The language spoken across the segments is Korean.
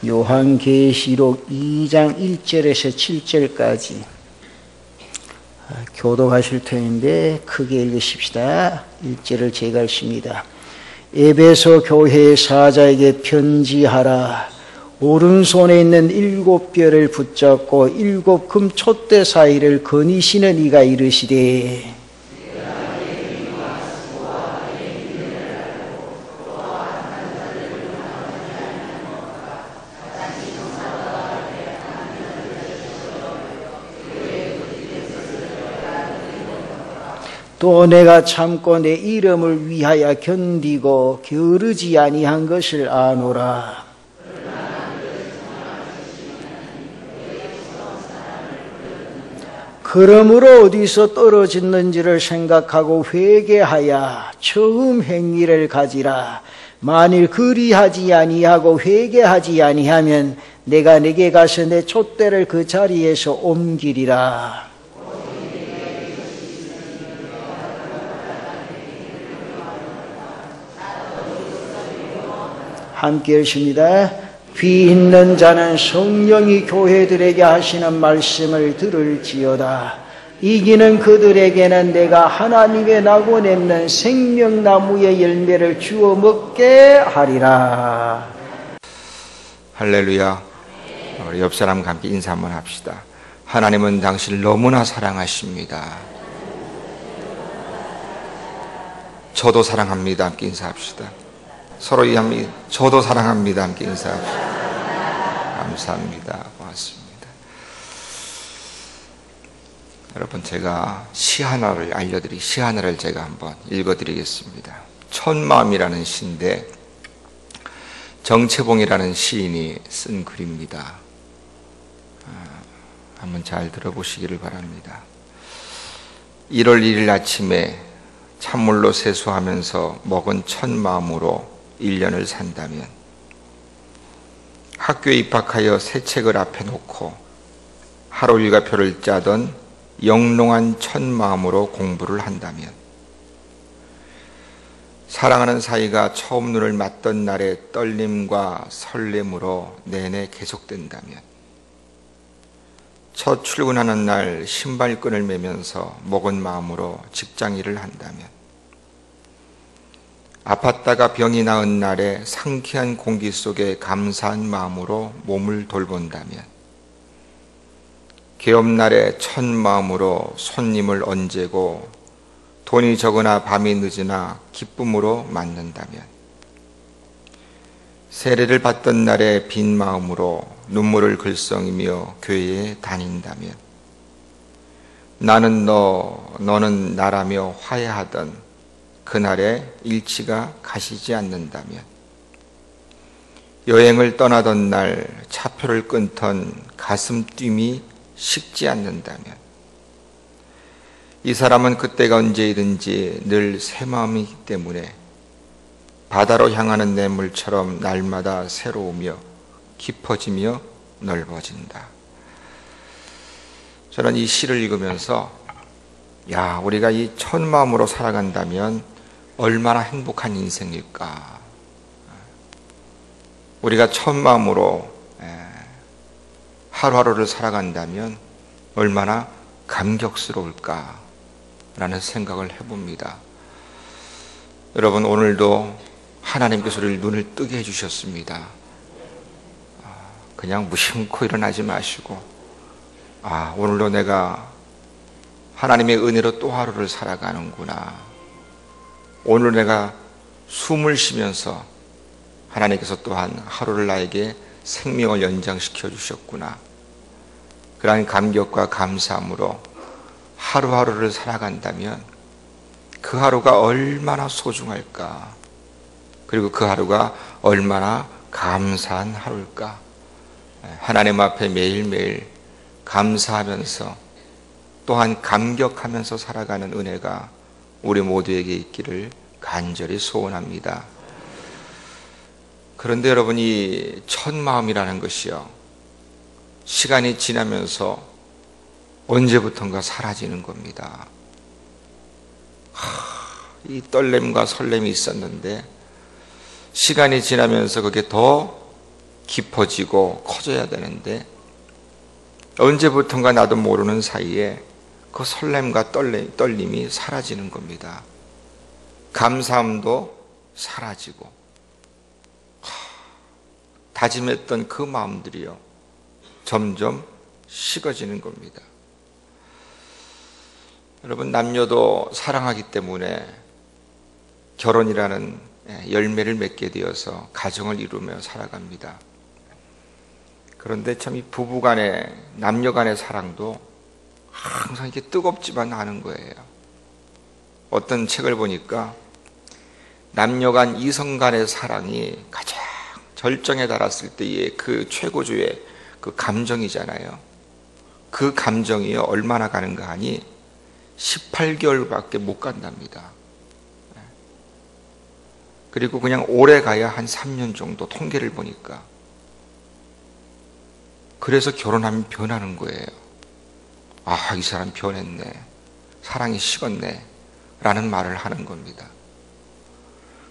요한계시록 2장 1절에서 7절까지 교독하실 터인데 크게 읽으십시다. 1절을 제가 읽습니다. 에베소 교회 사자에게 편지하라. 오른손에 있는 7별을 붙잡고 7 금 촛대 사이를 거니시는 이가 이르시되 또 내가 참고 내 이름을 위하여 견디고 게으르지 아니한 것을 아노라. 그러므로 어디서 떨어졌는지를 생각하고 회개하여 처음 행위를 가지라. 만일 그리하지 아니하고 회개하지 아니하면 내가 네게 가서 내 촛대를 그 자리에서 옮기리라. 함께 읽습니다. 귀 있는 자는 성령이 교회들에게 하시는 말씀을 들을지어다. 이기는 그들에게는 내가 하나님의 나고 맺는 생명나무의 열매를 주어 먹게 하리라. 할렐루야. 우리 옆 사람과 함께 인사 한번 합시다. 하나님은 당신을 너무나 사랑하십니다. 저도 사랑합니다. 함께 인사합시다. 서로 이해합니다. 저도 사랑합니다. 함께 인사합시다. 감사합니다. 고맙습니다. 여러분, 제가 시 하나를 시 하나를 제가 한번 읽어드리겠습니다. 첫마음이라는 시인데 정채봉이라는 시인이 쓴 글입니다. 한번 잘 들어보시기를 바랍니다. 1월 1일 아침에 찬물로 세수하면서 먹은 첫 마음으로 1년을 산다면, 학교에 입학하여 새 책을 앞에 놓고 하루 일과표를 짜던 영롱한 첫 마음으로 공부를 한다면, 사랑하는 사이가 처음 눈을 맞던 날의 떨림과 설렘으로 내내 계속된다면, 첫 출근하는 날 신발끈을 매면서 먹은 마음으로 직장일을 한다면, 아팠다가 병이 나은 날에 상쾌한 공기 속에 감사한 마음으로 몸을 돌본다면, 개업날에 첫 마음으로 손님을 언제고 돈이 적으나 밤이 늦으나 기쁨으로 맞는다면, 세례를 받던 날에 빈 마음으로 눈물을 글썽이며 교회에 다닌다면, 나는 너, 너는 나라며 화해하던 그날의 일치가 가시지 않는다면, 여행을 떠나던 날 차표를 끊던 가슴 뜀이 식지 않는다면, 이 사람은 그때가 언제이든지 늘 새 마음이기 때문에 바다로 향하는 냇물처럼 날마다 새로우며 깊어지며 넓어진다. 저는 이 시를 읽으면서 우리가 이 첫 마음으로 살아간다면 얼마나 행복한 인생일까. 우리가 첫 마음으로 하루하루를 살아간다면 얼마나 감격스러울까 라는 생각을 해봅니다. 여러분, 오늘도 하나님께서 우리를 눈을 뜨게 해주셨습니다. 그냥 무심코 일어나지 마시고, 오늘도 내가 하나님의 은혜로 또 하루를 살아가는구나. 오늘 내가 숨을 쉬면서 하나님께서 또한 하루를 나에게 생명을 연장시켜 주셨구나. 그러한 감격과 감사함으로 하루하루를 살아간다면 그 하루가 얼마나 소중할까, 그리고 그 하루가 얼마나 감사한 하루일까. 하나님 앞에 매일매일 감사하면서 또한 감격하면서 살아가는 은혜가 우리 모두에게 있기를 간절히 소원합니다. 그런데 여러분, 이 첫 마음이라는 것이요, 시간이 지나면서 언제부턴가 사라지는 겁니다. 이 떨림과 설렘이 있었는데 시간이 지나면서 그게 더 깊어지고 커져야 되는데 언제부턴가 나도 모르는 사이에 그 설렘과 떨림이 사라지는 겁니다. 감사함도 사라지고 다짐했던 그 마음들이요 점점 식어지는 겁니다. 여러분, 남녀도 사랑하기 때문에 결혼이라는 열매를 맺게 되어서 가정을 이루며 살아갑니다. 그런데 참 이 부부간의 남녀간의 사랑도 항상 이렇게 뜨겁지만 않은 거예요. 어떤 책을 보니까 남녀간 이성간의 사랑이 가장 절정에 달했을 때의 그 최고조의 그 감정이잖아요. 그 감정이 얼마나 가는가 하니 18개월밖에 못 간답니다. 그리고 그냥 오래 가야 한 3년 정도 통계를 보니까. 그래서 결혼하면 변하는 거예요. 아, 이 사람 변했네. 사랑이 식었네. 라는 말을 하는 겁니다.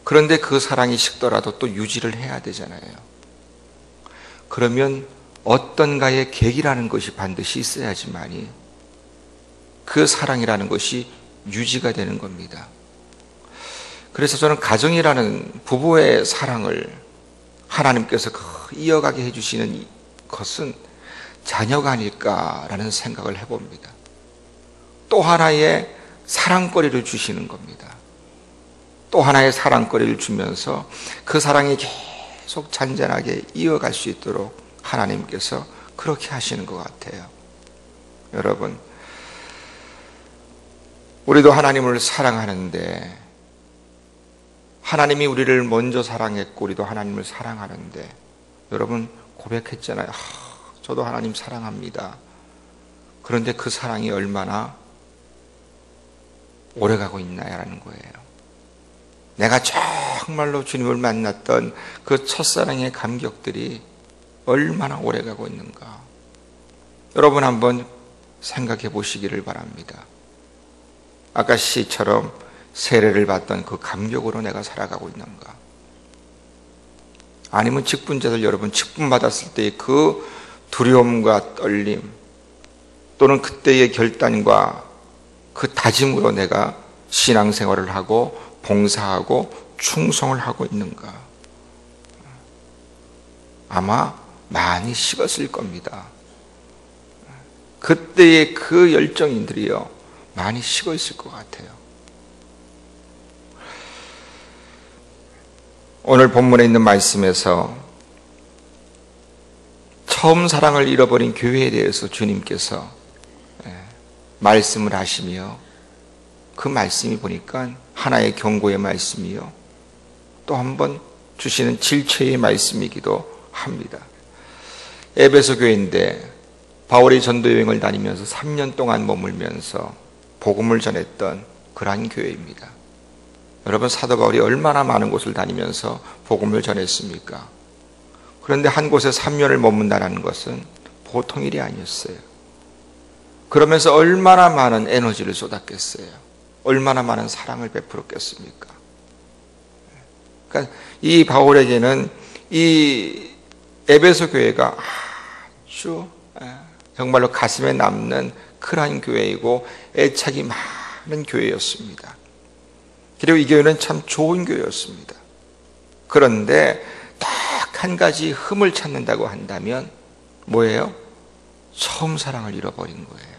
그런데 그 사랑이 식더라도 또 유지를 해야 되잖아요. 그러면 어떤가의 계기라는 것이 반드시 있어야지만이 그 사랑이라는 것이 유지가 되는 겁니다. 그래서 저는 가정이라는 부부의 사랑을 하나님께서 이어가게 해주시는 것은 자녀가 아닐까라는 생각을 해봅니다. 또 하나의 사랑거리를 주시는 겁니다. 또 하나의 사랑거리를 주면서 그 사랑이 계속 잔잔하게 이어갈 수 있도록 하나님께서 그렇게 하시는 것 같아요. 여러분, 우리도 하나님을 사랑하는데 하나님이 우리를 먼저 사랑했고 우리도 하나님을 사랑하는데 여러분 고백했잖아요. 저도 하나님 사랑합니다. 그런데 그 사랑이 얼마나 오래가고 있나요라는 거예요. 내가 정말로 주님을 만났던 그 첫사랑의 감격들이 얼마나 오래가고 있는가. 여러분 한번 생각해 보시기를 바랍니다. 아까 시처럼 세례를 받던 그 감격으로 내가 살아가고 있는가. 아니면 직분자들 여러분 직분 받았을 때의 그 두려움과 떨림 또는 그때의 결단과 그 다짐으로 내가 신앙생활을 하고 봉사하고 충성을 하고 있는가. 아마 많이 식었을 겁니다. 그때의 그 열정인들이요 많이 식어 있을 것 같아요. 오늘 본문에 있는 말씀에서 처음 사랑을 잃어버린 교회에 대해서 주님께서 말씀을 하시며 그 말씀이 보니까 하나의 경고의 말씀이요 또 한 번 주시는 질책의 말씀이기도 합니다. 에베소 교회인데 바울이 전도 여행을 다니면서 3년 동안 머물면서 복음을 전했던 그러한 교회입니다. 여러분 사도 바울이 얼마나 많은 곳을 다니면서 복음을 전했습니까? 그런데 한 곳에 3년을 머문다는 것은 보통 일이 아니었어요. 그러면서 얼마나 많은 에너지를 쏟았겠어요. 얼마나 많은 사랑을 베풀었겠습니까? 그러니까 이 바울에게는 이 에베소 교회가 아주 정말로 가슴에 남는 그러한 교회이고 애착이 많은 교회였습니다. 그리고 이 교회는 참 좋은 교회였습니다. 그런데 딱 한 가지 흠을 찾는다고 한다면 뭐예요? 처음 사랑을 잃어버린 거예요.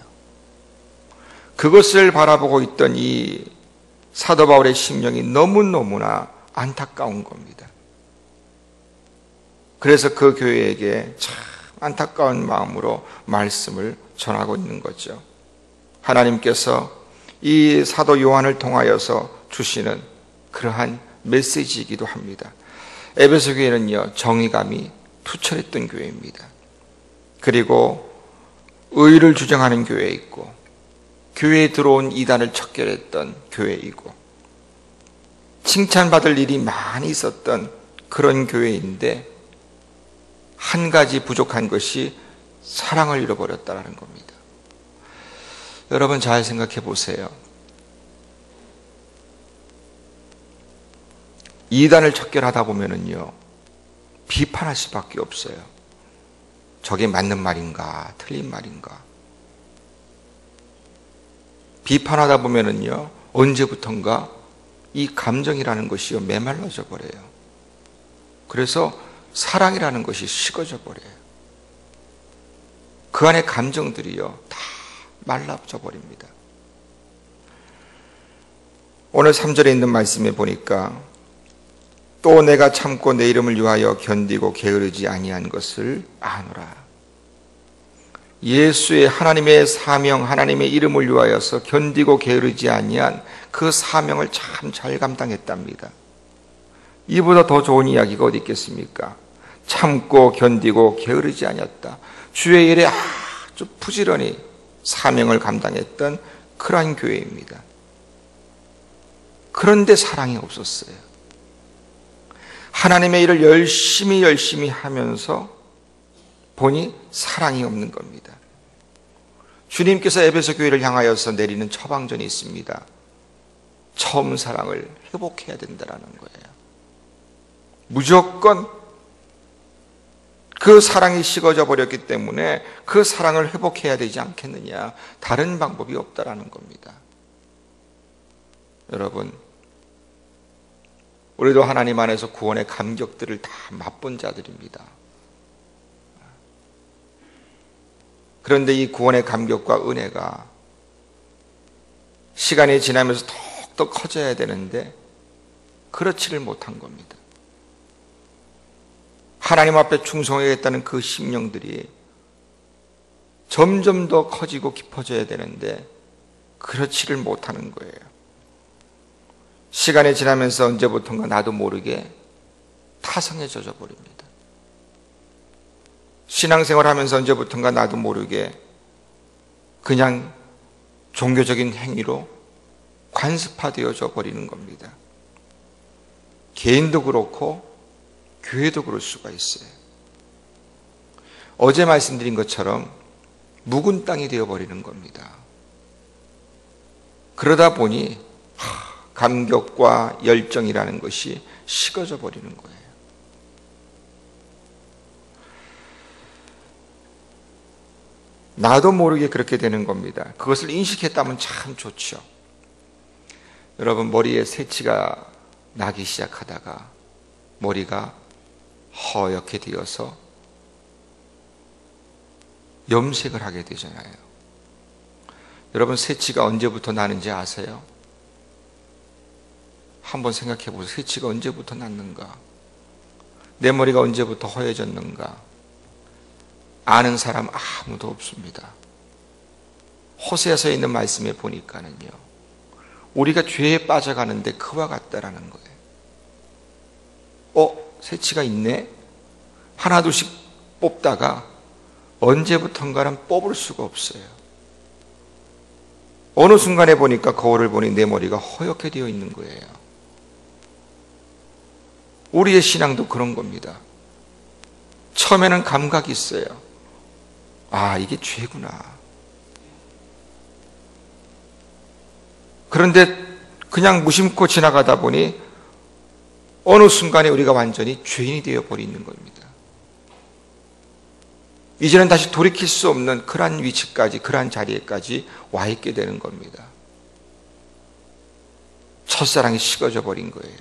그것을 바라보고 있던 이 사도 바울의 심령이 너무너무나 안타까운 겁니다. 그래서 그 교회에게 참 안타까운 마음으로 말씀을 전하고 있는 거죠. 하나님께서 이 사도 요한을 통하여서 주시는 그러한 메시지이기도 합니다. 에베소 교회는요 정의감이 투철했던 교회입니다. 그리고 의를 주장하는 교회에 있고 교회에 들어온 이단을 척결했던 교회이고 칭찬받을 일이 많이 있었던 그런 교회인데 한 가지 부족한 것이 사랑을 잃어버렸다는 겁니다. 여러분 잘 생각해 보세요. 이단을 척결하다 보면은요 비판할 수밖에 없어요. 저게 맞는 말인가, 틀린 말인가. 비판하다 보면은요, 언제부턴가 이 감정이라는 것이요, 메말라져 버려요. 그래서 사랑이라는 것이 식어져 버려요. 그 안에 감정들이요, 다 말라져 버립니다. 오늘 3절에 있는 말씀에 보니까 또 내가 참고 내 이름을 위하여 견디고 게으르지 아니한 것을 아노라. 예수의 하나님의 사명, 하나님의 이름을 위하여서 견디고 게으르지 아니한 그 사명을 참 잘 감당했답니다. 이보다 더 좋은 이야기가 어디 있겠습니까? 참고 견디고 게으르지 아니었다. 주의 일에 아주 부지런히 사명을 감당했던 그러한 교회입니다. 그런데 사랑이 없었어요. 하나님의 일을 열심히 하면서 보니 사랑이 없는 겁니다. 주님께서 에베소 교회를 향하여서 내리는 처방전이 있습니다. 처음 사랑을 회복해야 된다는 거예요. 무조건 그 사랑이 식어져 버렸기 때문에 그 사랑을 회복해야 되지 않겠느냐. 다른 방법이 없다라는 겁니다. 여러분, 우리도 하나님 안에서 구원의 감격들을 다 맛본 자들입니다. 그런데 이 구원의 감격과 은혜가 시간이 지나면서 더욱더 커져야 되는데 그렇지를 못한 겁니다. 하나님 앞에 충성하겠다는 그 심령들이 점점 더 커지고 깊어져야 되는데 그렇지를 못하는 거예요. 시간이 지나면서 언제부턴가 나도 모르게 타성에 젖어 버립니다. 신앙생활 하면서 언제부턴가 나도 모르게 그냥 종교적인 행위로 관습화되어져 버리는 겁니다. 개인도 그렇고 교회도 그럴 수가 있어요. 어제 말씀드린 것처럼 묵은 땅이 되어버리는 겁니다. 그러다 보니 감격과 열정이라는 것이 식어져 버리는 거예요. 나도 모르게 그렇게 되는 겁니다. 그것을 인식했다면 참 좋죠. 여러분, 머리에 새치가 나기 시작하다가 머리가 허옇게 되어서 염색을 하게 되잖아요. 여러분, 새치가 언제부터 나는지 아세요? 한번 생각해 보세요. 새치가 언제부터 났는가? 내 머리가 언제부터 허해졌는가? 아는 사람 아무도 없습니다. 호세아서에 있는 말씀에 보니까는요, 우리가 죄에 빠져가는데 그와 같다라는 거예요. 새치가 있네? 하나 둘씩 뽑다가 언제부턴가는 뽑을 수가 없어요. 어느 순간에 보니까 거울을 보니 내 머리가 허옇게 되어 있는 거예요. 우리의 신앙도 그런 겁니다. 처음에는 감각이 있어요. 아, 이게 죄구나. 그런데 그냥 무심코 지나가다 보니 어느 순간에 우리가 완전히 죄인이 되어버리는 겁니다. 이제는 다시 돌이킬 수 없는 그러한 위치까지, 그러한 자리에까지 와 있게 되는 겁니다. 첫사랑이 식어져 버린 거예요.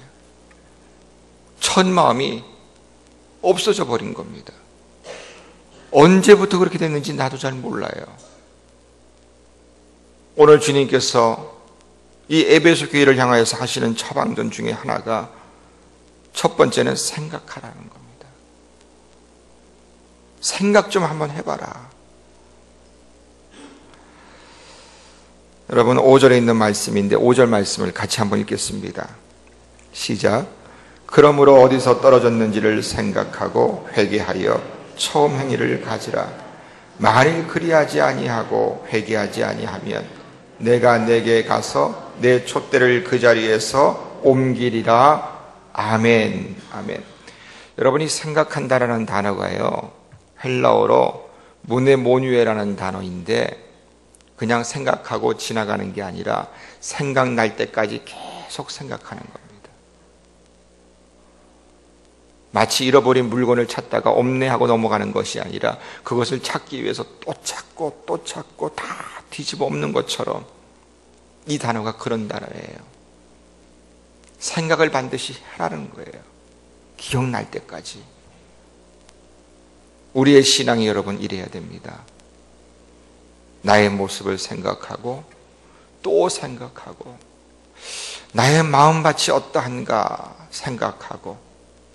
첫 마음이 없어져 버린 겁니다. 언제부터 그렇게 됐는지 나도 잘 몰라요. 오늘 주님께서 이 에베소 교회를 향하여서 하시는 처방전 중에 하나가 첫 번째는 생각하라는 겁니다. 생각 좀 한번 해봐라. 여러분, 5절에 있는 말씀인데 5절 말씀을 같이 한번 읽겠습니다. 시작. 그러므로 어디서 떨어졌는지를 생각하고 회개하여 처음 행위를 가지라. 만일 그리하지 아니하고 회개하지 아니하면 내가 내게 가서 내 촛대를 그 자리에서 옮기리라. 아멘. 아멘. 여러분이 생각한다라는 단어가요, 헬라어로 무네모뉴에라는 단어인데 그냥 생각하고 지나가는 게 아니라 생각날 때까지 계속 생각하는 겁니다. 마치 잃어버린 물건을 찾다가 없네 하고 넘어가는 것이 아니라 그것을 찾기 위해서 또 찾고 또 찾고 다 뒤집어 엎는 것처럼 이 단어가 그런 단어예요. 생각을 반드시 하라는 거예요. 기억날 때까지. 우리의 신앙이 여러분 이래야 됩니다. 나의 모습을 생각하고 또 생각하고 나의 마음밭이 어떠한가 생각하고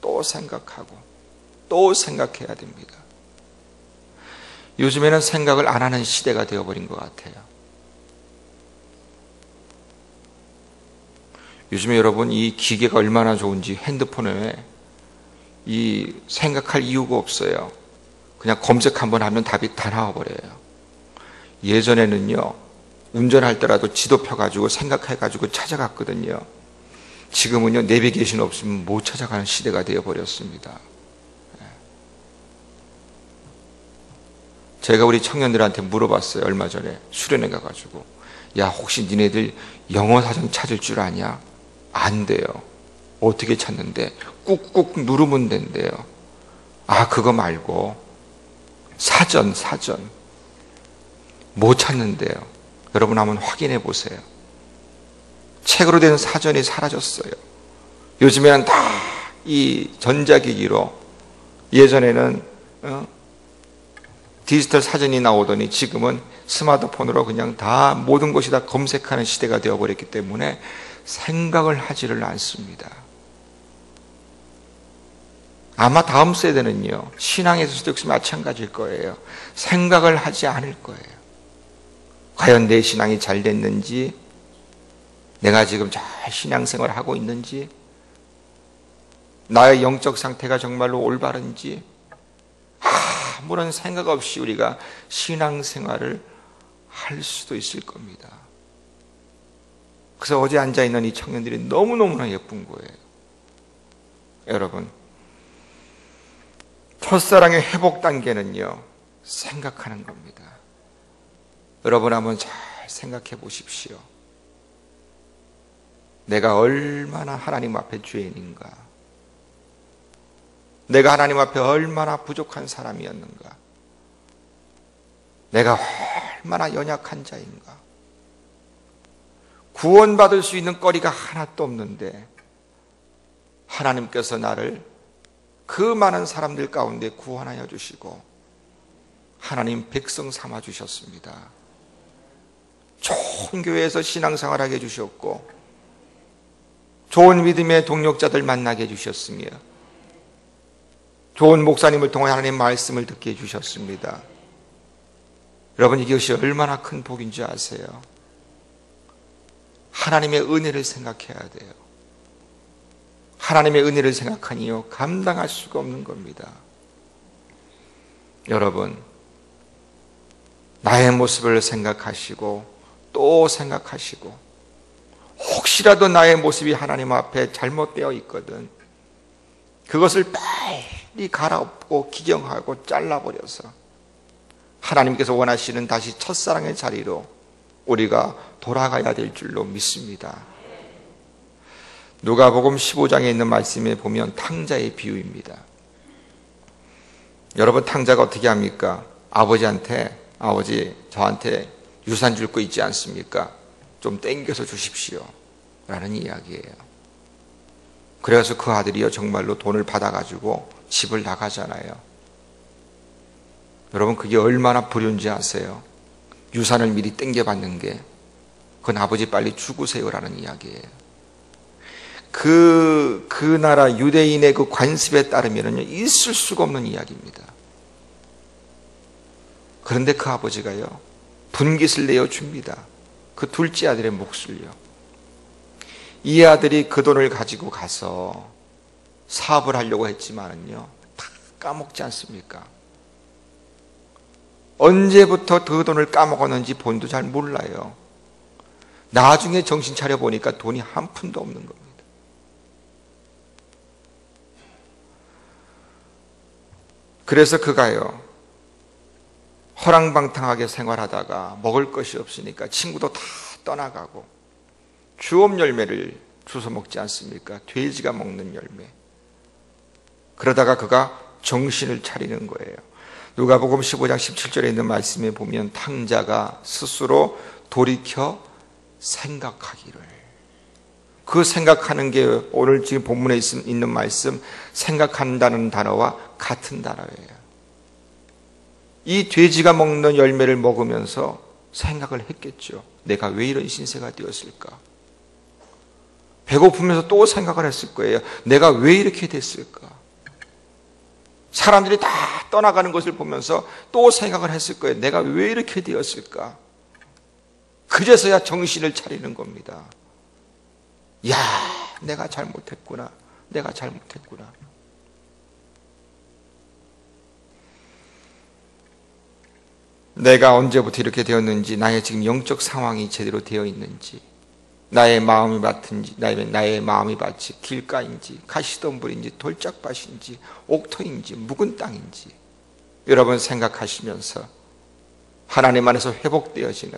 또 생각하고 또 생각해야 됩니다. 요즘에는 생각을 안 하는 시대가 되어버린 것 같아요. 요즘에 여러분 이 기계가 얼마나 좋은지 핸드폰에 이 생각할 이유가 없어요. 그냥 검색 한번 하면 답이 다 나와버려요. 예전에는요, 운전할 때라도 지도 펴가지고 생각해가지고 찾아갔거든요. 지금은요, 내비게이션 없으면 못 찾아가는 시대가 되어버렸습니다. 제가 우리 청년들한테 물어봤어요. 얼마 전에 수련회 가가지고, 야, 혹시 니네들 영어 사전 찾을 줄 아냐? 안 돼요. 어떻게 찾는데? 꾹꾹 누르면 된대요. 아, 그거 말고 사전 못 찾는데요. 여러분 한번 확인해 보세요. 책으로 된 사전이 사라졌어요. 요즘에는 다 이 전자기기로, 예전에는 디지털 사전이 나오더니 지금은 스마트폰으로 그냥 다 모든 것이 다 검색하는 시대가 되어버렸기 때문에 생각을 하지를 않습니다. 아마 다음 세대는요, 신앙에서도 역시 마찬가지일 거예요. 생각을 하지 않을 거예요. 과연 내 신앙이 잘 됐는지, 내가 지금 잘 신앙생활을 하고 있는지, 나의 영적 상태가 정말로 올바른지, 아무런 생각 없이 우리가 신앙생활을 할 수도 있을 겁니다. 그래서 어제 앉아있는 이 청년들이 너무너무나 예쁜 거예요. 여러분, 첫사랑의 회복 단계는요, 생각하는 겁니다. 여러분 한번 잘 생각해 보십시오. 내가 얼마나 하나님 앞에 죄인인가? 내가 하나님 앞에 얼마나 부족한 사람이었는가? 내가 얼마나 연약한 자인가? 구원받을 수 있는 거리가 하나도 없는데 하나님께서 나를 그 많은 사람들 가운데 구원하여 주시고 하나님 백성 삼아 주셨습니다. 좋은 교회에서 신앙생활하게 해주셨고 좋은 믿음의 동력자들 만나게 해주셨으며 좋은 목사님을 통해 하나님 말씀을 듣게 해주셨습니다. 여러분, 이것이 얼마나 큰 복인지 아세요? 하나님의 은혜를 생각해야 돼요. 하나님의 은혜를 생각하니요, 감당할 수가 없는 겁니다. 여러분, 나의 모습을 생각하시고 또 생각하시고, 혹시라도 나의 모습이 하나님 앞에 잘못되어 있거든 그것을 빨리 갈아엎고 기경하고 잘라버려서 하나님께서 원하시는 다시 첫사랑의 자리로 우리가 돌아가야 될 줄로 믿습니다. 누가복음 15장에 있는 말씀에 보면 탕자의 비유입니다. 여러분, 탕자가 어떻게 합니까? 아버지 저한테 유산 줄 거 있지 않습니까? 좀 땡겨서 주십시오 라는 이야기예요. 그래서 그 아들이요, 정말로 돈을 받아가지고 집을 나가잖아요. 여러분, 그게 얼마나 불효인지 아세요? 유산을 미리 땡겨받는 게 그건 아버지 빨리 죽으세요라는 이야기예요. 그 나라 유대인의 그 관습에 따르면요, 있을 수가 없는 이야기입니다. 그런데 그 아버지가요, 분깃을 내어 줍니다. 그 둘째 아들의 몫을요. 이 아들이 그 돈을 가지고 가서 사업을 하려고 했지만은요, 다 까먹지 않습니까? 언제부터 그 돈을 까먹었는지 본인도 잘 몰라요. 나중에 정신 차려 보니까 돈이 한 푼도 없는 겁니다. 그래서 그가요, 허랑방탕하게 생활하다가 먹을 것이 없으니까 친구도 다 떠나가고 주업 열매를 주워 먹지 않습니까? 돼지가 먹는 열매. 그러다가 그가 정신을 차리는 거예요. 누가복음 15장 17절에 있는 말씀에 보면 탕자가 스스로 돌이켜 생각하기를, 그 생각하는 게 오늘 지금 본문에 있는 말씀 생각한다는 단어와 같은 단어예요. 이 돼지가 먹는 열매를 먹으면서 생각을 했겠죠. 내가 왜 이런 신세가 되었을까? 배고프면서 또 생각을 했을 거예요. 내가 왜 이렇게 됐을까? 사람들이 다 떠나가는 것을 보면서 또 생각을 했을 거예요. 내가 왜 이렇게 되었을까? 그제서야 정신을 차리는 겁니다. 야, 내가 잘못했구나. 내가 잘못했구나. 내가 언제부터 이렇게 되었는지, 나의 지금 영적 상황이 제대로 되어 있는지, 나의 마음이 밭인지, 나의 마음이 밭이 길가인지, 가시덤불인지, 돌짝밭인지, 옥토인지, 묵은 땅인지, 여러분 생각하시면서 하나님 안에서 회복되어지는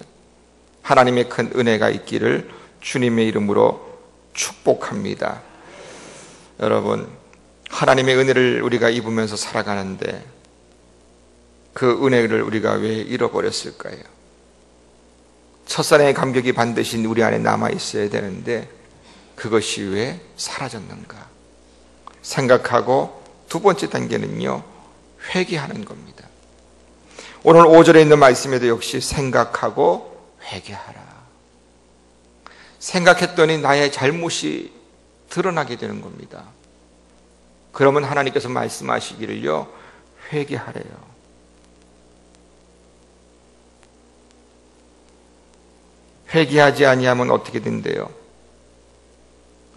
하나님의 큰 은혜가 있기를 주님의 이름으로 축복합니다. 여러분, 하나님의 은혜를 우리가 입으면서 살아가는데 그 은혜를 우리가 왜 잃어버렸을까요? 첫사랑의 감격이 반드시 우리 안에 남아있어야 되는데 그것이 왜 사라졌는가 생각하고, 두 번째 단계는요, 회개하는 겁니다. 오늘 5절에 있는 말씀에도 역시 생각하고 회개하라. 생각했더니 나의 잘못이 드러나게 되는 겁니다. 그러면 하나님께서 말씀하시기를요, 회개하래요. 회개하지 아니하면 어떻게 된대요?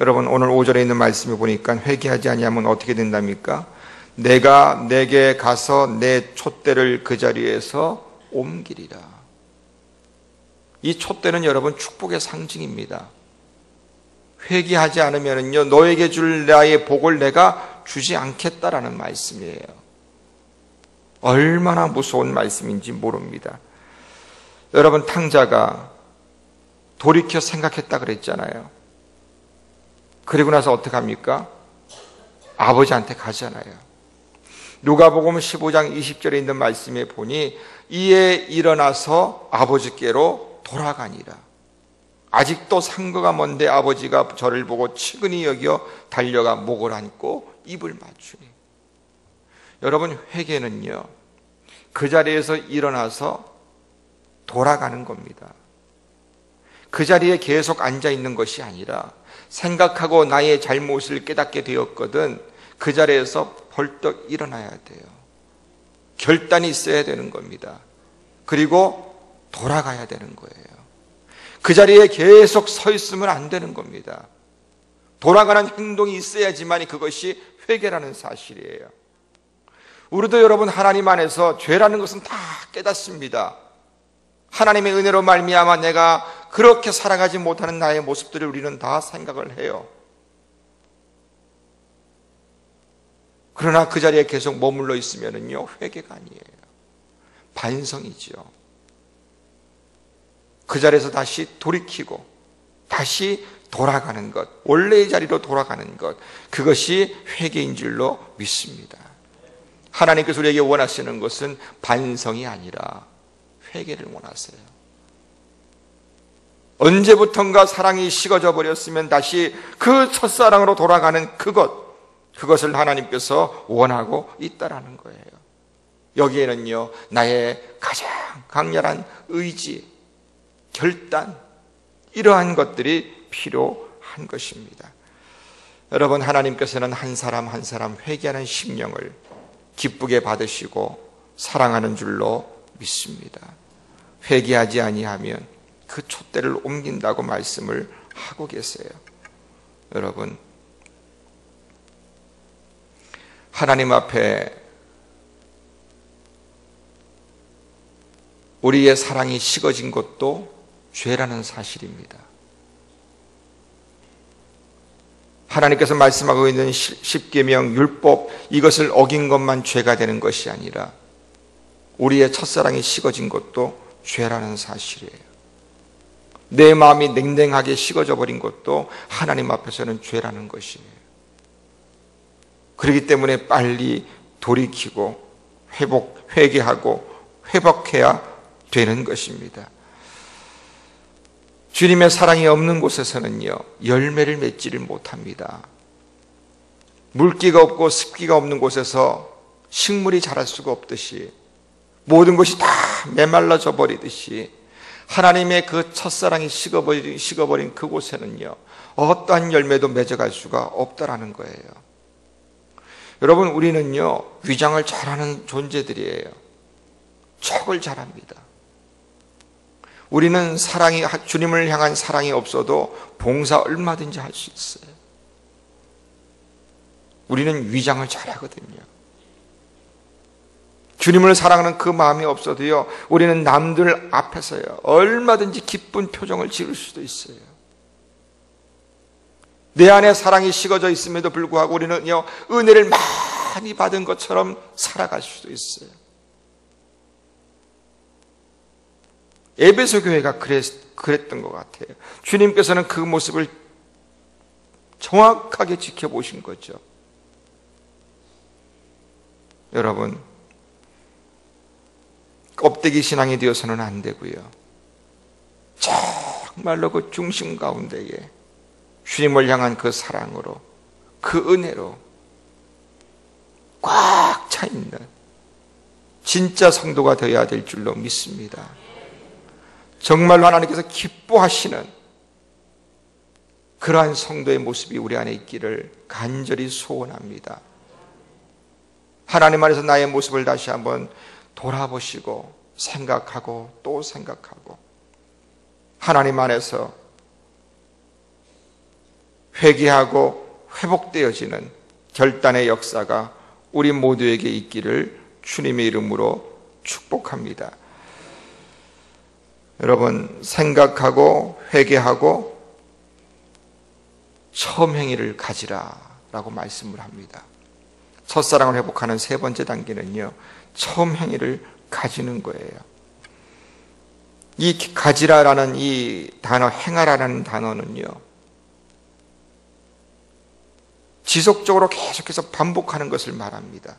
여러분, 오늘 5절에 있는 말씀을 보니까 회개하지 아니하면 어떻게 된답니까? 내가 내게 가서 내 촛대를 그 자리에서 옮기리라. 이 촛대는 여러분 축복의 상징입니다. 회개하지 않으면요, 너에게 줄 나의 복을 내가 주지 않겠다라는 말씀이에요. 얼마나 무서운 말씀인지 모릅니다. 여러분, 탕자가 돌이켜 생각했다 그랬잖아요. 그리고 나서 어떻게 합니까? 아버지한테 가잖아요. 누가복음 15장 20절에 있는 말씀에 보니 이에 일어나서 아버지께로 돌아가니라. 아직도 상거가 먼데 아버지가 저를 보고 측은히 여겨 달려가 목을 안고 입을 맞추니. 여러분, 회개는요, 그 자리에서 일어나서 돌아가는 겁니다. 그 자리에 계속 앉아 있는 것이 아니라 생각하고 나의 잘못을 깨닫게 되었거든 그 자리에서 벌떡 일어나야 돼요. 결단이 있어야 되는 겁니다. 그리고 돌아가야 되는 거예요. 그 자리에 계속 서 있으면 안 되는 겁니다. 돌아가는 행동이 있어야지만 그것이 회개라는 사실이에요. 우리도 여러분, 하나님 안에서 죄라는 것은 다 깨닫습니다. 하나님의 은혜로 말미암아 내가 그렇게 살아가지 못하는 나의 모습들을 우리는 다 생각을 해요. 그러나 그 자리에 계속 머물러 있으면요, 회개가 아니에요. 반성이죠. 그 자리에서 다시 돌이키고 다시 돌아가는 것, 원래의 자리로 돌아가는 것, 그것이 회개인 줄로 믿습니다. 하나님께서 우리에게 원하시는 것은 반성이 아니라 회개를 원하세요. 언제부턴가 사랑이 식어져 버렸으면 다시 그 첫사랑으로 돌아가는 그것을 하나님께서 원하고 있다라는 거예요. 여기에는요, 나의 가장 강렬한 의지, 결단, 이러한 것들이 필요한 것입니다. 여러분, 하나님께서는 한 사람 한 사람 회개하는 심령을 기쁘게 받으시고 사랑하는 줄로 믿습니다. 회개하지 아니하면 그 촛대를 옮긴다고 말씀을 하고 계세요. 여러분, 하나님 앞에 우리의 사랑이 식어진 것도 죄라는 사실입니다. 하나님께서 말씀하고 있는 십계명, 율법, 이것을 어긴 것만 죄가 되는 것이 아니라 우리의 첫사랑이 식어진 것도 죄라는 사실이에요. 내 마음이 냉랭하게 식어져 버린 것도 하나님 앞에서는 죄라는 것이에요. 그렇기 때문에 빨리 돌이키고 회개하고 회복해야 되는 것입니다. 주님의 사랑이 없는 곳에서는요, 열매를 맺지를 못합니다. 물기가 없고 습기가 없는 곳에서 식물이 자랄 수가 없듯이, 모든 것이 다 메말라져 버리듯이, 하나님의 그 첫사랑이 식어버린 그곳에는요, 어떠한 열매도 맺어갈 수가 없다라는 거예요. 여러분, 우리는요, 위장을 잘하는 존재들이에요. 척을 잘합니다. 우리는 주님을 향한 사랑이 없어도 봉사 얼마든지 할 수 있어요. 우리는 위장을 잘하거든요. 주님을 사랑하는 그 마음이 없어도요, 우리는 남들 앞에서요, 얼마든지 기쁜 표정을 지을 수도 있어요. 내 안에 사랑이 식어져 있음에도 불구하고 우리는요, 은혜를 많이 받은 것처럼 살아갈 수도 있어요. 에베소 교회가 그랬던 것 같아요. 주님께서는 그 모습을 정확하게 지켜보신 거죠. 여러분, 껍데기 신앙이 되어서는 안 되고요, 정말로 그 중심 가운데에 주님을 향한 그 사랑으로, 그 은혜로 꽉 차 있는 진짜 성도가 되어야 될 줄로 믿습니다. 정말로 하나님께서 기뻐하시는 그러한 성도의 모습이 우리 안에 있기를 간절히 소원합니다. 하나님 안에서 나의 모습을 다시 한번 돌아보시고 생각하고 또 생각하고, 하나님 안에서 회개하고 회복되어지는 결단의 역사가 우리 모두에게 있기를 주님의 이름으로 축복합니다. 여러분, 생각하고 회개하고 처음 행위를 가지라 라고 말씀을 합니다. 첫사랑을 회복하는 세 번째 단계는요, 처음 행위를 가지는 거예요. 이 가지라라는 이 단어, 행하라라는 단어는요, 지속적으로 계속해서 반복하는 것을 말합니다.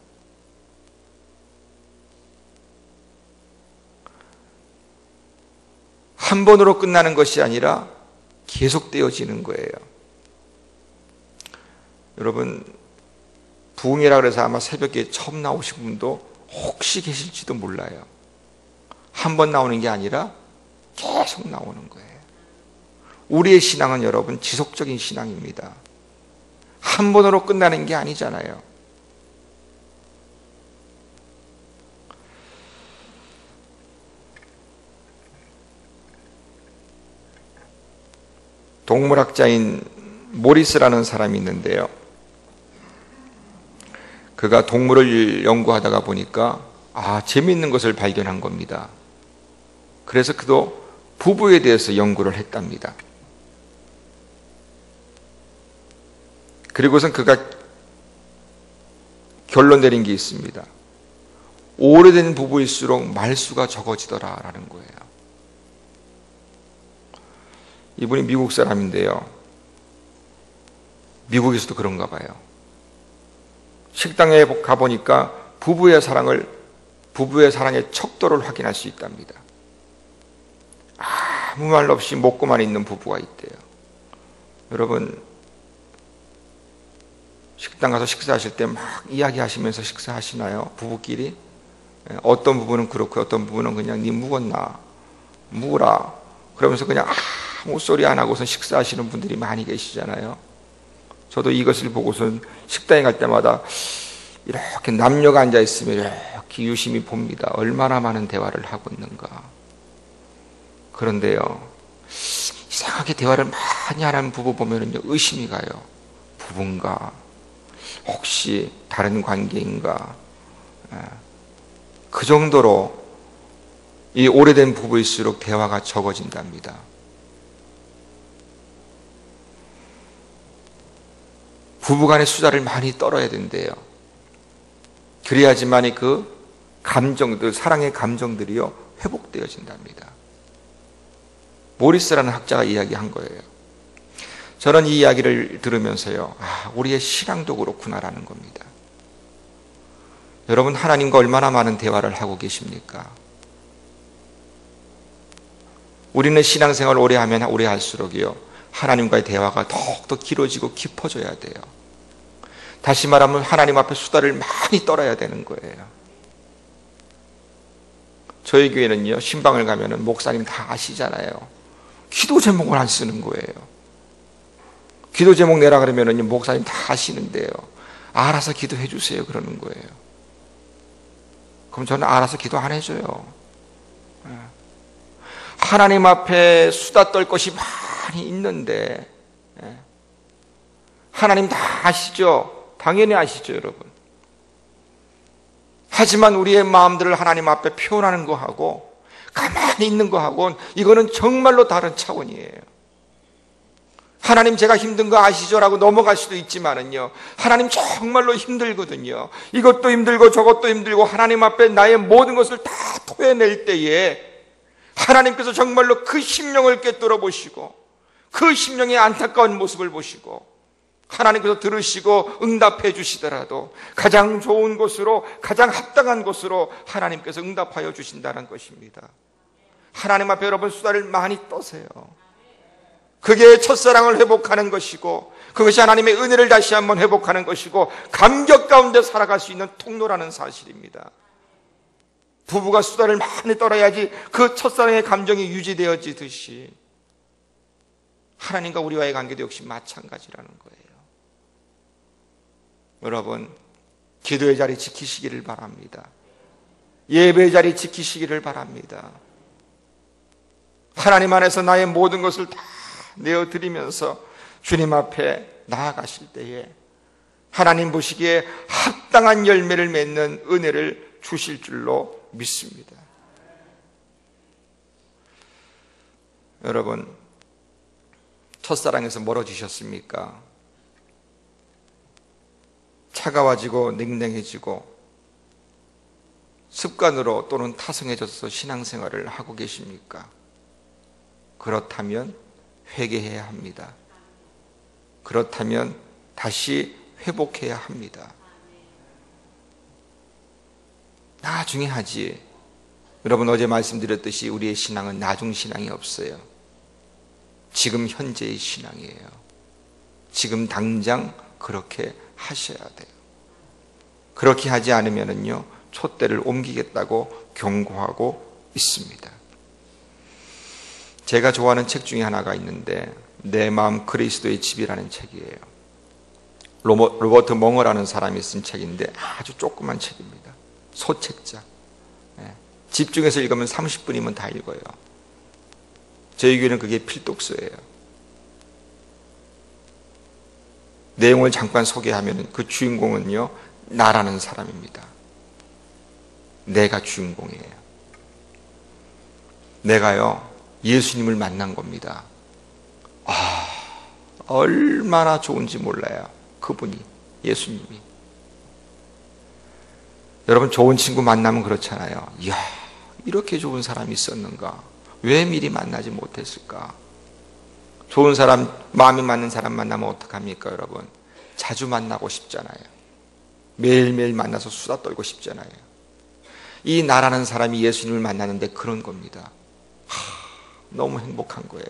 한 번으로 끝나는 것이 아니라 계속되어지는 거예요. 여러분, 부흥이라 그래서 아마 새벽에 처음 나오신 분도 혹시 계실지도 몰라요. 한 번 나오는 게 아니라 계속 나오는 거예요. 우리의 신앙은 여러분 지속적인 신앙입니다. 한 번으로 끝나는 게 아니잖아요. 동물학자인 모리스라는 사람이 있는데요, 그가 동물을 연구하다가 보니까 재미있는 것을 발견한 겁니다. 그래서 그도 부부에 대해서 연구를 했답니다. 그리고선 그가 결론 내린 게 있습니다. 오래된 부부일수록 말수가 적어지더라라는 거예요. 이분이 미국 사람인데요, 미국에서도 그런가 봐요. 식당에 가보니까 부부의 사랑의 척도를 확인할 수 있답니다. 아무 말 없이 먹고만 있는 부부가 있대요. 여러분, 식당 가서 식사하실 때 막 이야기하시면서 식사하시나요? 부부끼리? 어떤 부부는 그렇고 어떤 부부는 그냥 니 묵었나? 묵으라. 그러면서 그냥 아무 소리 안 하고서 식사하시는 분들이 많이 계시잖아요. 저도 이것을 보고선 식당에 갈 때마다 이렇게 남녀가 앉아있으면 이렇게 유심히 봅니다. 얼마나 많은 대화를 하고 있는가. 그런데요, 이상하게 대화를 많이 하는 부부 보면은요, 의심이 가요. 부부인가? 혹시 다른 관계인가? 그 정도로 이 오래된 부부일수록 대화가 적어진답니다. 부부간의 수다를 많이 떨어야 된대요. 그래야지만이 그 감정들, 사랑의 감정들이요, 회복되어진답니다. 모리스라는 학자가 이야기한 거예요. 저는 이 이야기를 들으면서요, 우리의 신앙도 그렇구나라는 겁니다. 여러분, 하나님과 얼마나 많은 대화를 하고 계십니까? 우리는 신앙생활을 오래 하면 오래 할수록이요, 하나님과의 대화가 더욱더 길어지고 깊어져야 돼요. 다시 말하면 하나님 앞에 수다를 많이 떨어야 되는 거예요. 저희 교회는요, 신방을 가면은 목사님 다 아시잖아요. 기도 제목을 안 쓰는 거예요. 기도 제목 내라 그러면은 목사님 다 아시는데요, 알아서 기도해 주세요 그러는 거예요. 그럼 저는 알아서 기도 안 해줘요. 하나님 앞에 수다 떨 것이 많이 있는데, 하나님 다 아시죠? 당연히 아시죠, 여러분. 하지만 우리의 마음들을 하나님 앞에 표현하는 거하고 가만히 있는 거하고는 이거는 정말로 다른 차원이에요. 하나님 제가 힘든 거 아시죠? 라고 넘어갈 수도 있지만은요, 하나님 정말로 힘들거든요. 이것도 힘들고 저것도 힘들고 하나님 앞에 나의 모든 것을 다 토해낼 때에 하나님께서 정말로 그 심령을 꿰뚫어 보시고 그 심령의 안타까운 모습을 보시고 하나님께서 들으시고 응답해 주시더라도 가장 좋은 곳으로, 가장 합당한 곳으로 하나님께서 응답하여 주신다는 것입니다. 하나님 앞에 여러분 수다를 많이 떠세요. 그게 첫사랑을 회복하는 것이고, 그것이 하나님의 은혜를 다시 한번 회복하는 것이고, 감격 가운데 살아갈 수 있는 통로라는 사실입니다. 부부가 수다를 많이 떨어야지 그 첫사랑의 감정이 유지되어지듯이 하나님과 우리와의 관계도 역시 마찬가지라는 거예요. 여러분, 기도의 자리 지키시기를 바랍니다. 예배의 자리 지키시기를 바랍니다. 하나님 안에서 나의 모든 것을 다 내어드리면서 주님 앞에 나아가실 때에 하나님 보시기에 합당한 열매를 맺는 은혜를 주실 줄로 믿습니다. 여러분, 첫사랑에서 멀어지셨습니까? 차가워지고 냉랭해지고 습관으로 또는 타성해져서 신앙생활을 하고 계십니까? 그렇다면 회개해야 합니다. 그렇다면 다시 회복해야 합니다. 나중에 하지. 여러분, 어제 말씀드렸듯이 우리의 신앙은 나중 신앙이 없어요. 지금 현재의 신앙이에요. 지금 당장 그렇게 하셔야 돼요. 그렇게 하지 않으면요, 촛대를 옮기겠다고 경고하고 있습니다. 제가 좋아하는 책 중에 하나가 있는데 내 마음 그리스도의 집이라는 책이에요. 로버트 멍어라는 사람이 쓴 책인데 아주 조그만 책입니다. 소책자. 집중해서 읽으면 30분이면 다 읽어요. 저희 교회는 그게 필독서예요. 내용을 잠깐 소개하면 그 주인공은요, 나라는 사람입니다. 내가 주인공이에요. 내가요, 예수님을 만난 겁니다. 얼마나 좋은지 몰라요. 그분이, 예수님이. 여러분, 좋은 친구 만나면 그렇잖아요. 이야, 이렇게 좋은 사람이 있었는가? 왜 미리 만나지 못했을까? 좋은 사람, 마음이 맞는 사람 만나면 어떡합니까, 여러분? 자주 만나고 싶잖아요. 매일매일 만나서 수다 떨고 싶잖아요. 이 나라는 사람이 예수님을 만나는데 그런 겁니다. 너무 행복한 거예요.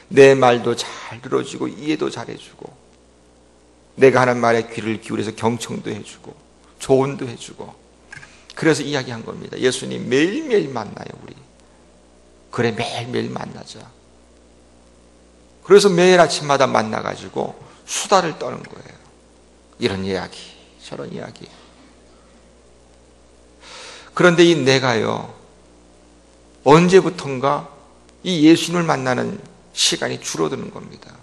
내 말도 잘 들어주고 이해도 잘해주고 내가 하는 말에 귀를 기울여서 경청도 해주고 조언도 해주고, 그래서 이야기한 겁니다. 예수님 매일매일 만나요, 우리. 그래, 매일매일 만나자. 그래서 매일 아침마다 만나가지고 수다를 떠는 거예요. 이런 이야기, 저런 이야기. 그런데 이 내가요, 언제부턴가 이 예수님을 만나는 시간이 줄어드는 겁니다.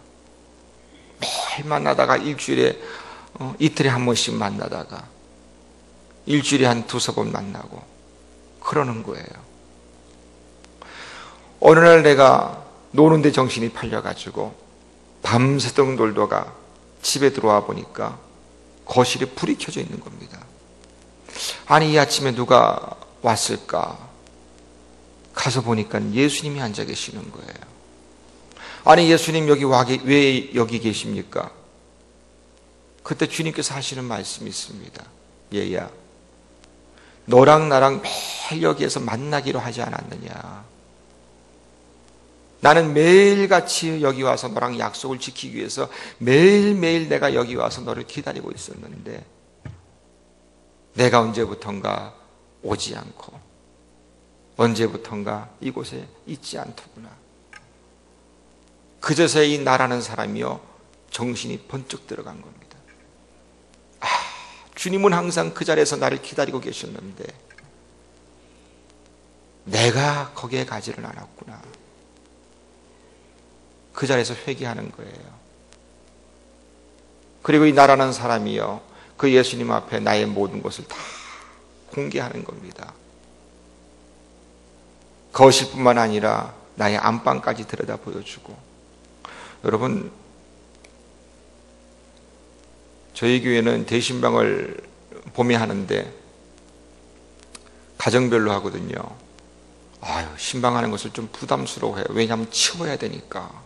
매일 만나다가 일주일에 이틀에 한 번씩 만나다가 일주일에 한 두세 번 만나고 그러는 거예요. 어느 날 내가 노는데 정신이 팔려가지고 밤새도록 놀다가 집에 들어와 보니까 거실에 불이 켜져 있는 겁니다. 아니, 이 아침에 누가 왔을까? 가서 보니까 예수님이 앉아 계시는 거예요. 아니 예수님 왜 여기 계십니까? 그때 주님께서 하시는 말씀이 있습니다. 얘야, 너랑 나랑 매일 여기에서 만나기로 하지 않았느냐? 나는 매일같이 여기 와서 너랑 약속을 지키기 위해서 매일매일 내가 여기 와서 너를 기다리고 있었는데 내가 언제부턴가 오지 않고 언제부턴가 이곳에 있지 않더구나. 그저서야 이 나라는 사람이요 정신이 번쩍 들어간 겁니다. 주님은 항상 그 자리에서 나를 기다리고 계셨는데 내가 거기에 가지를 않았구나. 그 자리에서 회개하는 거예요. 그리고 이 나라는 사람이요 그 예수님 앞에 나의 모든 것을 다 공개하는 겁니다. 거실뿐만 아니라 나의 안방까지 들여다 보여주고. 여러분, 저희 교회는 대신방을 봄에 하는데 가정별로 하거든요. 신방하는 것을 좀 부담스러워해요. 왜냐하면 치워야 되니까.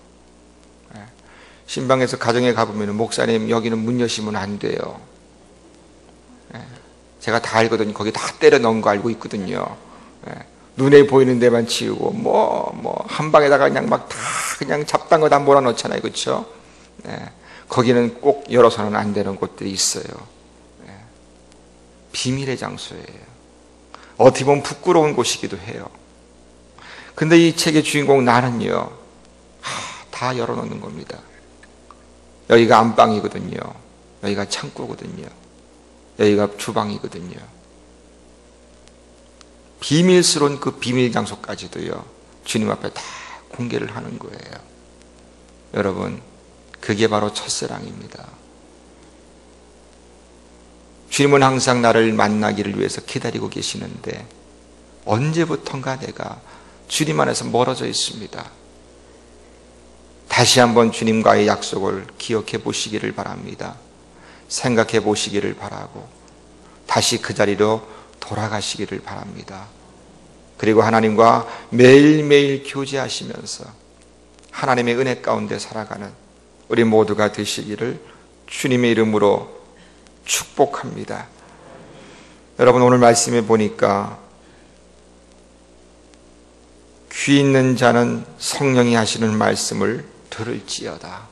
신방에서 가정에 가보면 목사님 여기는 문 여시면 안 돼요. 제가 다 알거든요. 거기 다 때려 넣은 거 알고 있거든요. 눈에 보이는 데만 치우고 한 방에다가 그냥 막 다 그냥 잡다한 거 다 몰아넣잖아요. 그렇죠? 거기는 꼭 열어서는 안 되는 곳들이 있어요. 비밀의 장소예요. 어떻게 보면 부끄러운 곳이기도 해요. 근데 이 책의 주인공 나는요 다 열어놓는 겁니다. 여기가 안방이거든요. 여기가 창고거든요. 여기가 주방이거든요. 비밀스러운 그 비밀 장소까지도요 주님 앞에 다 공개를 하는 거예요. 여러분, 그게 바로 첫사랑입니다. 주님은 항상 나를 만나기를 위해서 기다리고 계시는데 언제부턴가 내가 주님 안에서 멀어져 있습니다. 다시 한번 주님과의 약속을 기억해 보시기를 바랍니다. 생각해 보시기를 바라고 다시 그 자리로 돌아가시기를 바랍니다. 그리고 하나님과 매일매일 교제하시면서 하나님의 은혜 가운데 살아가는 우리 모두가 되시기를 주님의 이름으로 축복합니다. 여러분, 오늘 말씀에 보니까 귀 있는 자는 성령이 하시는 말씀을 들을지어다.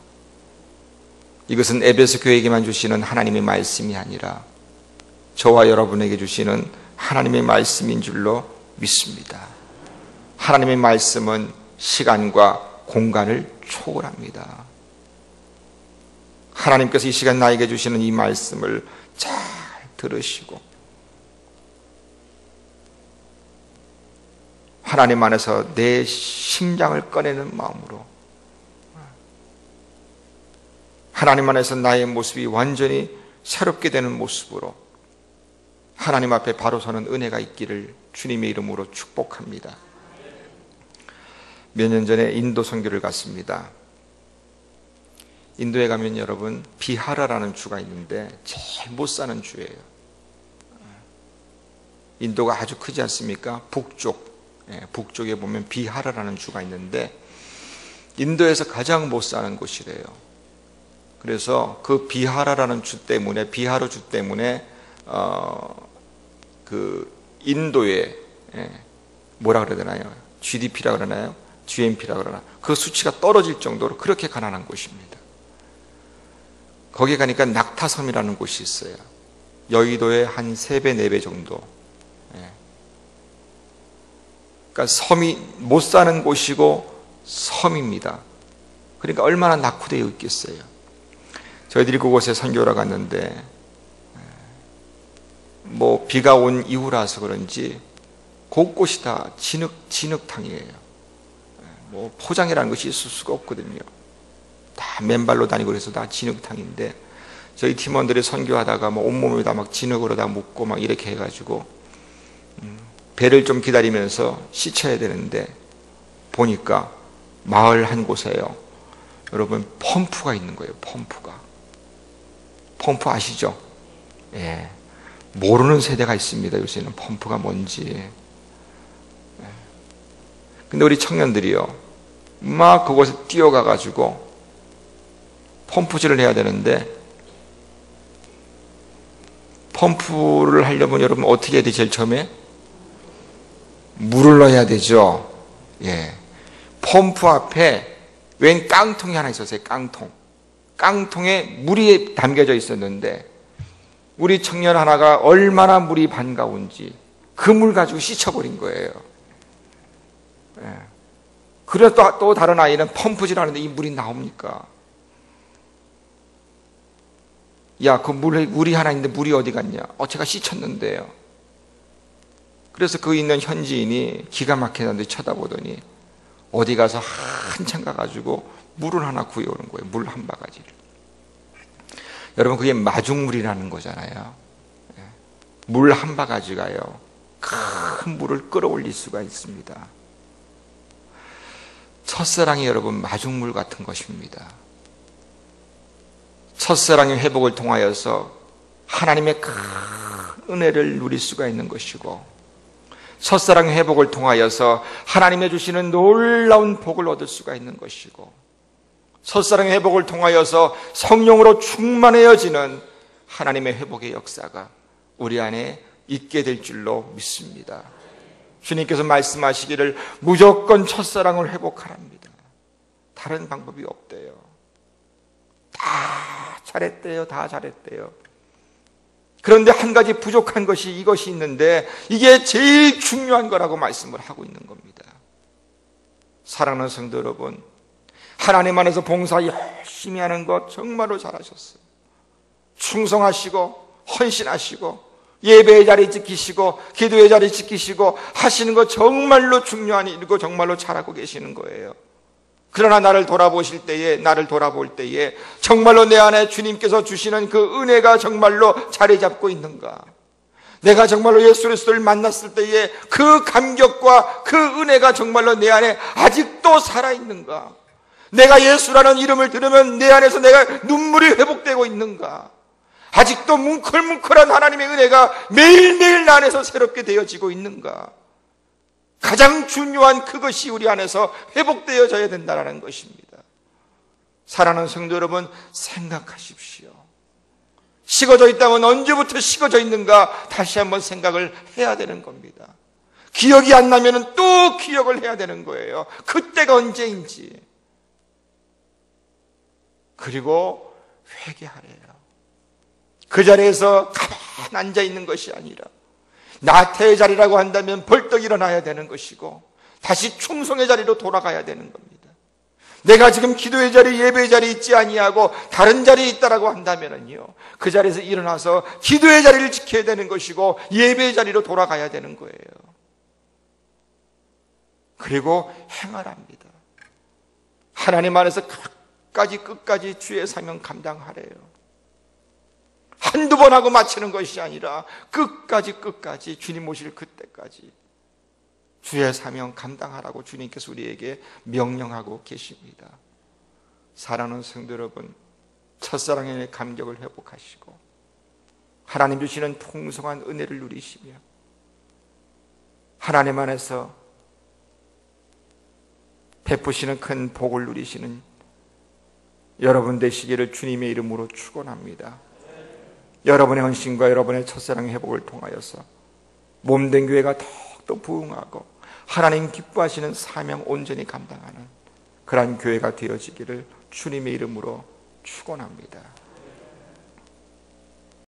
이것은 에베소 교회에게만 주시는 하나님의 말씀이 아니라 저와 여러분에게 주시는 하나님의 말씀인 줄로 믿습니다. 하나님의 말씀은 시간과 공간을 초월합니다. 하나님께서 이 시간 나에게 주시는 이 말씀을 잘 들으시고 하나님 안에서 내 심장을 꺼내는 마음으로 하나님 안에서 나의 모습이 완전히 새롭게 되는 모습으로 하나님 앞에 바로 서는 은혜가 있기를 주님의 이름으로 축복합니다. 몇 년 전에 인도 선교를 갔습니다. 인도에 가면 여러분 비하라라는 주가 있는데 제일 못 사는 주예요. 인도가 아주 크지 않습니까? 북쪽에 보면 비하라라는 주가 있는데 인도에서 가장 못 사는 곳이래요. 그래서 그 비하라라는 주 때문에 비하르 주 때문에 그 인도의 뭐라 그래야 되나요? GDP라 그러나요? GNP라 그러나 그 수치가 떨어질 정도로 그렇게 가난한 곳입니다. 거기 가니까 낙타섬이라는 곳이 있어요. 여의도의 한 3배, 4배 정도. 그러니까 섬이 못 사는 곳이고 섬입니다. 그러니까 얼마나 낙후되어 있겠어요. 저희들이 그곳에 선교를 갔는데 비가 온 이후라서 그런지 곳곳이 다 진흙탕이에요. 포장이라는 것이 있을 수가 없거든요. 다 맨발로 다니고 그래서 다 진흙탕인데 저희 팀원들이 선교하다가 온몸에다 막 진흙으로 다 묻고 막 이렇게 해가지고 배를 좀 기다리면서 씻어야 되는데 보니까 마을 한 곳에요. 여러분 펌프가 있는 거예요. 펌프 아시죠? 예. 모르는 세대가 있습니다. 요새는 펌프가 뭔지. 근데 우리 청년들이요. 막 그곳에 뛰어가가지고 펌프질을 해야 되는데, 펌프를 하려면 여러분 어떻게 해야 돼? 제일 처음에 물을 넣어야 되죠. 예. 펌프 앞에 웬 깡통이 하나 있었어요. 깡통에 물이 담겨져 있었는데, 우리 청년 하나가 얼마나 물이 반가운지 그 물 가지고 씻어버린 거예요. 예. 그래서 또 다른 아이는 펌프질 하는데 이 물이 나옵니까? 야, 그 물이 하나 있는데 물이 어디 갔냐? 제가 씻었는데요. 그래서 그 있는 현지인이 기가 막히는데 쳐다보더니 어디 가서 한참 가가지고 물을 하나 구해오는 거예요. 물 한 바가지를. 여러분, 그게 마중물이라는 거잖아요. 물 한 바가지가요, 큰 물을 끌어올릴 수가 있습니다. 첫사랑이 여러분 마중물 같은 것입니다. 첫사랑의 회복을 통하여서 하나님의 큰 은혜를 누릴 수가 있는 것이고, 첫사랑의 회복을 통하여서 하나님의 주시는 놀라운 복을 얻을 수가 있는 것이고, 첫사랑의 회복을 통하여서 성령으로 충만해지는 하나님의 회복의 역사가 우리 안에 있게 될 줄로 믿습니다. 주님께서 말씀하시기를 무조건 첫사랑을 회복하랍니다. 다른 방법이 없대요. 다 잘했대요. 그런데 한 가지 부족한 것이 이것이 있는데, 이게 제일 중요한 거라고 말씀을 하고 있는 겁니다. 사랑하는 성도 여러분, 하나님 안에서 봉사 열심히 하는 것 정말로 잘하셨어요. 충성하시고 헌신하시고 예배의 자리 지키시고 기도의 자리 지키시고 하시는 것 정말로 중요한 일이고 정말로 잘하고 계시는 거예요. 그러나 나를 돌아볼 때에 정말로 내 안에 주님께서 주시는 그 은혜가 정말로 자리 잡고 있는가? 내가 정말로 예수 그리스도를 만났을 때에 그 감격과 그 은혜가 정말로 내 안에 아직도 살아있는가? 내가 예수라는 이름을 들으면 내 안에서 내가 눈물이 회복되고 있는가? 아직도 뭉클뭉클한 하나님의 은혜가 매일매일 나 안에서 새롭게 되어지고 있는가? 가장 중요한 그것이 우리 안에서 회복되어져야 된다는 것입니다. 사랑하는 성도 여러분, 생각하십시오. 식어져 있다면 언제부터 식어져 있는가 다시 한번 생각을 해야 되는 겁니다. 기억이 안 나면 또 기억을 해야 되는 거예요. 그때가 언제인지. 그리고 회개하래요. 그 자리에서 가만 앉아 있는 것이 아니라 나태의 자리라고 한다면 벌떡 일어나야 되는 것이고, 다시 충성의 자리로 돌아가야 되는 겁니다. 내가 지금 기도의 자리, 예배의 자리에 있지 아니하고 다른 자리에 있다라고 한다면요, 그 자리에서 일어나서 기도의 자리를 지켜야 되는 것이고 예배의 자리로 돌아가야 되는 거예요. 그리고 행하랍니다. 하나님 안에서 끝까지 주의 사명 감당하래요. 한두 번 하고 마치는 것이 아니라 끝까지 주님 오실 그때까지 주의 사명 감당하라고 주님께서 우리에게 명령하고 계십니다. 사랑하는 성도 여러분, 첫사랑의 감격을 회복하시고 하나님 주시는 풍성한 은혜를 누리시며 하나님 안에서 베푸시는 큰 복을 누리시는 여러분 되시기를 주님의 이름으로 축원합니다. 여러분의 헌신과 여러분의 첫사랑의 회복을 통하여서 몸된 교회가 더욱더 부흥하고 하나님 기뻐하시는 사명 온전히 감당하는 그러한 교회가 되어지기를 주님의 이름으로 축원합니다.